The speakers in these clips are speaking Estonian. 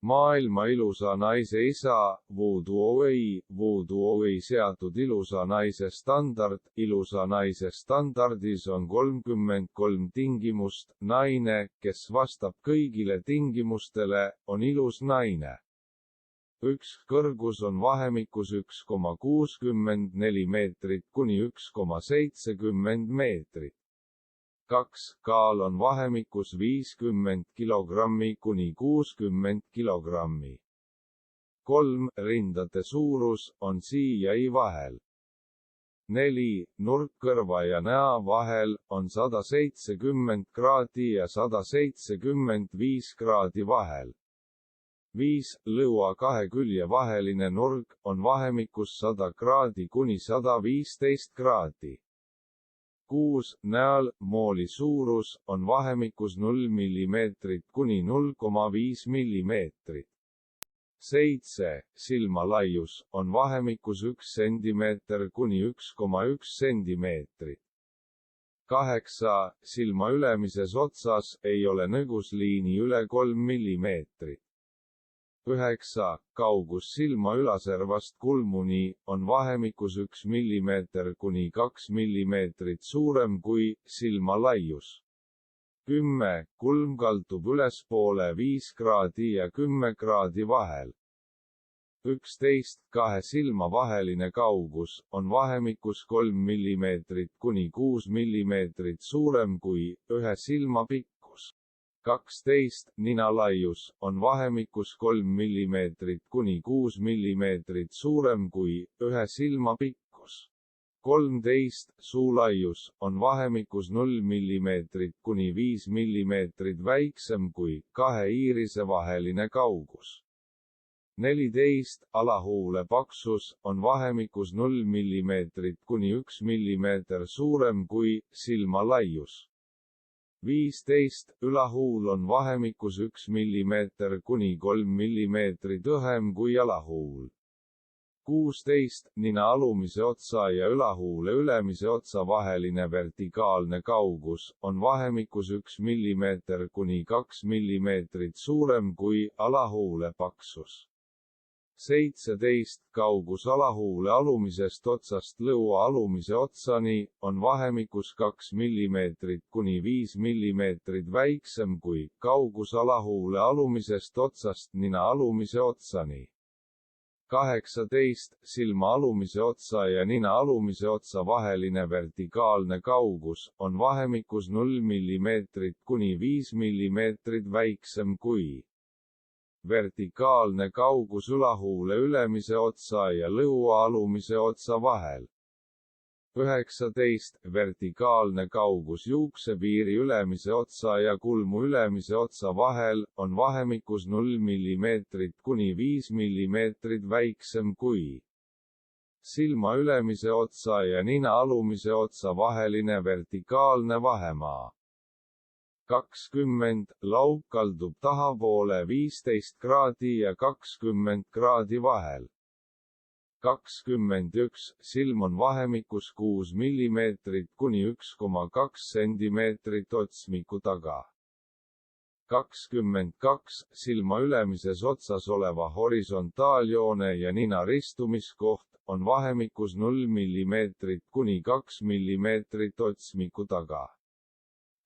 Maailma ilusa naise isa, Voodoo Away seatud ilusa naise standard. Ilusa naise standardis on 33 tingimust. Naine, kes vastab kõigile tingimustele, on ilus naine. 1. Kõrgus on vahemikus 1,64 meetrit kuni 1,70 meetrit. 2. Kaal on vahemikus 50 kilogrammi kuni 60 kilogrammi. 3. Rindade suurus on C&I vahel. 4. Nurk kõrva ja näo vahel on 170 kraadi ja 175 kraadi vahel. 5. Lõua kahe külje vaheline nurk on vahemikus 100 kraadi kuni 115 kraadi. 6. Näol mooli suurus on vahemikus 0 mm kuni 0,5 mm. 7. Silma laius on vahemikus 1 cm kuni 1,1 cm. 8. Silma ülemises otsas ei ole nõgusliini üle 3 mm. 9. Kaugus silma ülaservast kulmuni on vahemikus 1 mm kuni 2 mm suurem kui silma laius. 10. Kulm kaldub ülespoole 5 kraadi ja 10 kraadi vahel. 11. Kahe silma vaheline kaugus on vahemikus 3 mm kuni 6 mm suurem kui ühe silma pikkus. 12. Nina laius on vahemikus 3 mm kuni 6 mm suurem kui ühe silma pikkus. 13. Suu laius on vahemikus 0 mm kuni 5 mm väiksem kui kahe iirise vaheline kaugus. 14. Alahuule paksus on vahemikus 0 mm kuni 1 mm suurem kui silma laius. 15. Ülahuul on vahemikus 1 mm kuni 3 mm õhem kui alahuul. 16. Nina alumise otsa ja ülahuule ülemise otsa vaheline vertikaalne kaugus on vahemikus 1 mm kuni 2 mm suurem kui alahuule paksus. 17. Kaugus alahuule alumisest otsast lõua alumise otsani on vahemikus 2 mm kuni 5 mm väiksem kui kaugus alahuule alumisest otsast nina alumise otsani. 18. Silma alumise otsa ja nina alumise otsa vaheline vertikaalne kaugus on vahemikus 0 mm kuni 5 mm väiksem kui vertikaalne kaugus ülahuule ülemise otsa ja lõua alumise otsa vahel. 19. Vertikaalne kaugus juuksepiiri ülemise otsa ja kulmu ülemise otsa vahel on vahemikus 0 mm kuni 5 mm väiksem kui silma ülemise otsa ja nina alumise otsa vaheline vertikaalne vahemaa. 20. Lauk kaldub tahapoole 15 kraadi ja 20 kraadi vahel. 21. Silm on vahemikus 6 mm kuni 1,2 cm otsmiku taga. 22. Silma ülemises otsas oleva horisontaaljoone ja nina ristumiskoht on vahemikus 0 mm kuni 2 mm otsmiku taga.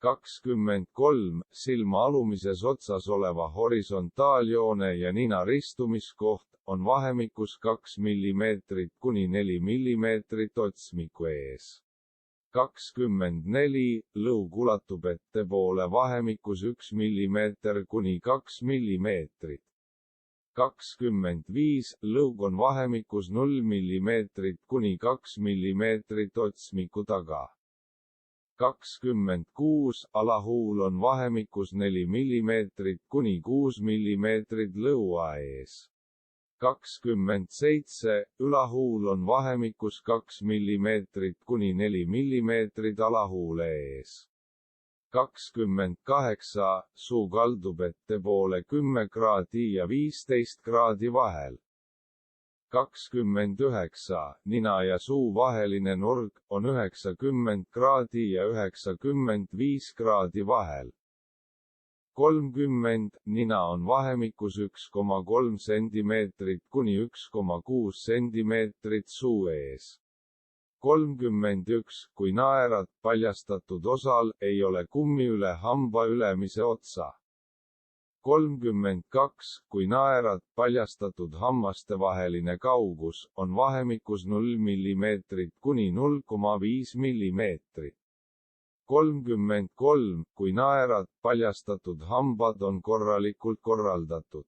23. Silma alumises otsas oleva horisontaaljoone ja nina ristumiskoht on vahemikus 2 mm kuni 4 mm otsmiku ees. 24. Lõug ulatub ettepoole vahemikus 1 mm kuni 2 mm. 25. Lõug on vahemikus 0 mm kuni 2 mm otsmiku taga. 26. Alahuul on vahemikus 4 mm kuni 6 mm lõua ees. 27. Ülahuul on vahemikus 2 mm kuni 4 mm alahuule ees. 28. Suu kaldub ettepoole 10 kraadi ja 15 kraadi vahel. 29. Nina ja suu vaheline nurk on 90 kraadi ja 95 kraadi vahel. 30, nina on vahemikus 1,3 sentimeetrit kuni 1,6 sentimeetrit suu ees. 31, kui naerad paljastatud osal ei ole kummi üle hamba ülemise otsa. 32, kui naerad paljastatud hammaste vaheline kaugus on vahemikus 0 mm kuni 0,5 mm. 33, kui naerad paljastatud hambad on korralikult korraldatud.